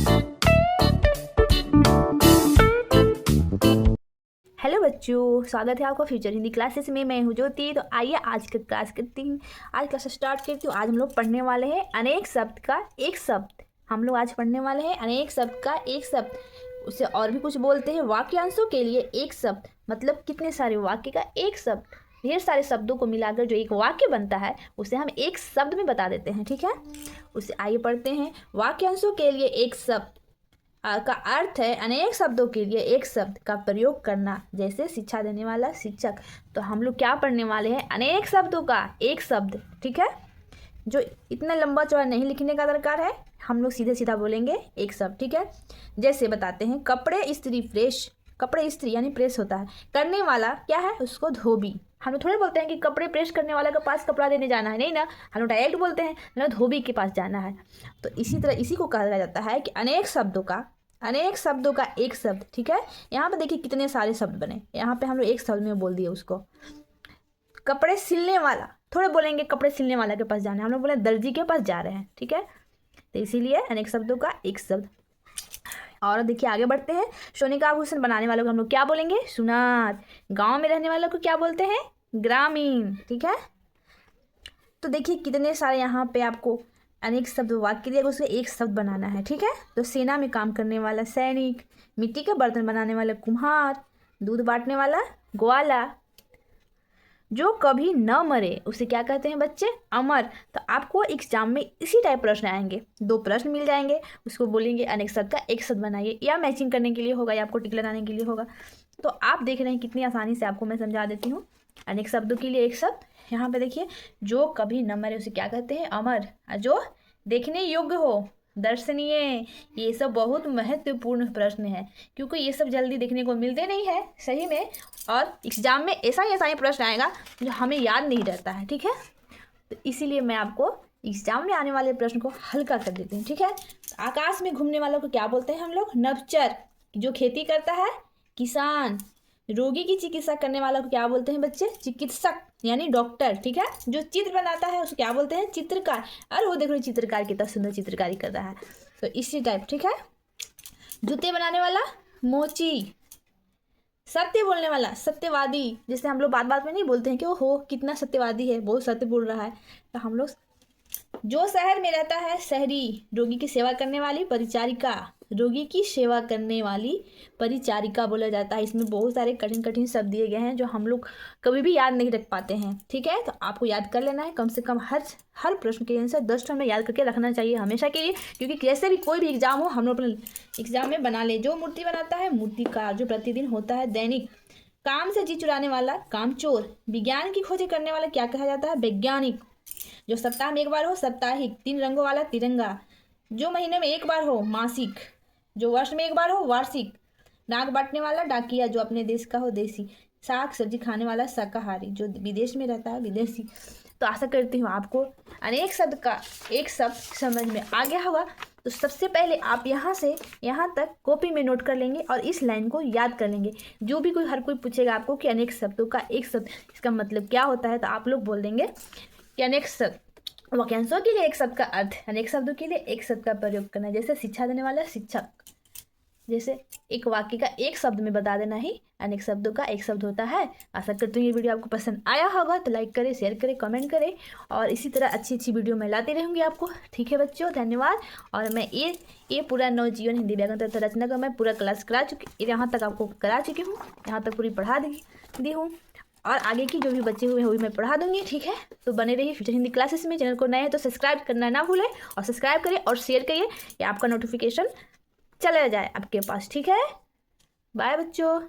Hello बच्चों, स्वागत है आपका फ्यूचर हिंदी क्लासेस में। मैं हूँ ज्योति। तो आइए आज का क्लास करती हूँ। आज क्लास स्टार्ट करती हूँ। आज हम लोग पढ़ने वाले हैं अनेक शब्द का एक शब्द। हम लोग आज पढ़ने वाले हैं अनेक शब्द का एक शब्द। उसे और भी कुछ बोलते हैं वाक्यांशों के लिए एक शब्द, मतलब कितने सारे वाक्य का एक शब्द। ढेर सारे शब्दों को मिलाकर जो एक वाक्य बनता है उसे हम एक शब्द में बता देते हैं, ठीक है। उसे आइए पढ़ते हैं। वाक्यांशों के लिए एक शब्द का अर्थ है अनेक शब्दों के लिए एक शब्द का प्रयोग करना, जैसे शिक्षा देने वाला, शिक्षक। तो हम लोग क्या पढ़ने वाले हैं? अनेक शब्दों का एक शब्द, ठीक है। जो इतना लंबा चौड़ा नहीं लिखने का दरकार है, हम लोग सीधे सीधा बोलेंगे एक शब्द, ठीक है। जैसे बताते हैं, कपड़े इस्त्री प्रेस। कपड़े इस्त्री यानी प्रेस होता है, करने वाला क्या है? उसको धोबी। हम लोग थोड़े बोलते हैं कि कपड़े प्रेस करने वाले के पास कपड़ा देने जाना है, नहीं ना। हम लोग डायरेक्ट बोलते हैं ना, धोबी के पास जाना है। तो इसी तरह इसी को कहा जाता है कि अनेक शब्दों का एक शब्द, ठीक है। यहाँ पे देखिए कितने सारे शब्द बने। यहाँ पे हम लोग एक शब्द में बोल दिए उसको। कपड़े सिलने वाला, थोड़े बोलेंगे कपड़े सिलने वाला के पास जाना है, हम लोग बोले दर्जी के पास जा रहे हैं, ठीक है। तो इसीलिए अनेक शब्दों का एक शब्द। और देखिए आगे बढ़ते हैं। सोने का आभूषण बनाने वालों को हम लोग क्या बोलेंगे? सुनार। गांव में रहने वालों को क्या बोलते हैं? ग्रामीण, ठीक है। तो देखिए कितने सारे यहाँ पे आपको अनेक शब्द वाक्य दिए, उसको एक शब्द बनाना है, ठीक है। तो सेना में काम करने वाला सैनिक, मिट्टी के बर्तन बनाने वाला कुम्हार, दूध बांटने वाला ग्वाला, जो कभी न मरे उसे क्या कहते हैं बच्चे? अमर। तो आपको एग्जाम में इसी टाइप प्रश्न आएंगे, दो प्रश्न मिल जाएंगे, उसको बोलेंगे अनेक शब्द का एक शब्द बनाइए, या मैचिंग करने के लिए होगा या आपको टिक लगाने के लिए होगा। तो आप देख रहे हैं कितनी आसानी से आपको मैं समझा देती हूँ। अनेक शब्दों के लिए एक शब्द। यहाँ पे देखिए, जो कभी न मरे उसे क्या कहते हैं? अमर। जो देखने योग्य हो, दर्शनीय। ये सब बहुत महत्वपूर्ण प्रश्न है, क्योंकि ये सब जल्दी देखने को मिलते नहीं है सही में। और एग्जाम में ऐसा ही प्रश्न आएगा जो हमें याद नहीं रहता है, ठीक है। तो इसीलिए मैं आपको एग्जाम में आने वाले प्रश्न को हल्का कर देती हूँ, ठीक है। आकाश में घूमने वालों को क्या बोलते हैं हम लोग? नभचर। जो खेती करता है, किसान। रोगी की चिकित्सा करने वाला को क्या बोलते हैं बच्चे? चिकित्सक यानी डॉक्टर, ठीक है। जो चित्र बनाता है उसको क्या बोलते हैं? चित्रकार। अरे वो देखो चित्रकार कितना सुंदर चित्रकारी कर रहा है। तो इसी टाइप, ठीक है। जूते बनाने वाला मोची। सत्य बोलने वाला सत्यवादी। जैसे हम लोग बात बात में नहीं बोलते हैं कि ओहो कितना सत्यवादी है, बहुत सत्य बोल रहा है। तो हम लोग जो शहर में रहता है, शहरी। रोगी की सेवा करने वाली, परिचारिका। रोगी की सेवा करने वाली परिचारिका बोला जाता है। इसमें बहुत सारे कठिन कठिन शब्द दिए गए हैं जो हम लोग कभी भी याद नहीं रख पाते हैं, ठीक है। तो आपको याद कर लेना है, कम से कम हर प्रश्न के आंसर 10 टर्म में याद करके रखना चाहिए हमेशा के लिए, क्योंकि कैसे भी कोई भी एग्जाम हो हम लोग अपने एग्जाम में बना ले। जो मूर्ति बनाता है, मूर्तिकार। जो प्रतिदिन होता है, दैनिक। काम से जी चुराने वाला, कामचोर। विज्ञान की खोज करने वाला क्या कहा जाता है? वैज्ञानिक। जो सप्ताह में एक बार हो, साप्ताहिक। 3 रंगों वाला, तिरंगा। जो महीने में एक बार हो, मासिक। जो वर्ष में एक बार हो, वार्षिक। डाक बांटने वाला, डाकिया। जो अपने देश का हो, देसी। साग सब्जी खाने वाला, शाकाहारी। जो विदेश में रहता है, विदेशी। तो आशा करती हूँ आपको अनेक शब्द का एक शब्द समझ में आ गया होगा। तो सबसे पहले आप यहाँ से यहाँ तक कॉपी में नोट कर लेंगे और इस लाइन को याद कर लेंगे। जो भी हर कोई पूछेगा आपको कि अनेक शब्दों का एक शब्द, इसका मतलब क्या होता है, तो आप लोग बोल देंगे कि अनेक शब्द। वाक्यांशों के लिए एक शब्द का अर्थ, अनेक शब्दों के लिए एक शब्द का प्रयोग करना। जैसे शिक्षा देने वाला, शिक्षक। जैसे एक वाक्य का एक शब्द में बता देना ही अनेक शब्दों का एक शब्द होता है। आशा करती हूँ ये वीडियो आपको पसंद आया होगा, तो लाइक करें, शेयर करें, कमेंट करें, और इसी तरह अच्छी अच्छी वीडियो मैं लाती रहूँगी आपको, ठीक है बच्चों। धन्यवाद। और मैं ये पूरा नवजीवन हिंदी व्याकरण तथा रचना का मैं पूरा क्लास करा चुकी, यहाँ तक आपको करा चुकी हूँ, यहाँ तक पूरी पढ़ा दी हूँ, और आगे की जो भी बच्चे हुए वो भी मैं पढ़ा दूंगी, ठीक है। तो बने रहिए फ्यूचर हिंदी क्लासेस में। चैनल को नए हैं तो सब्सक्राइब करना ना भूलें, और सब्सक्राइब करिए और शेयर करिए, या आपका नोटिफिकेशन चला जाए आपके पास, ठीक है। बाय बच्चों।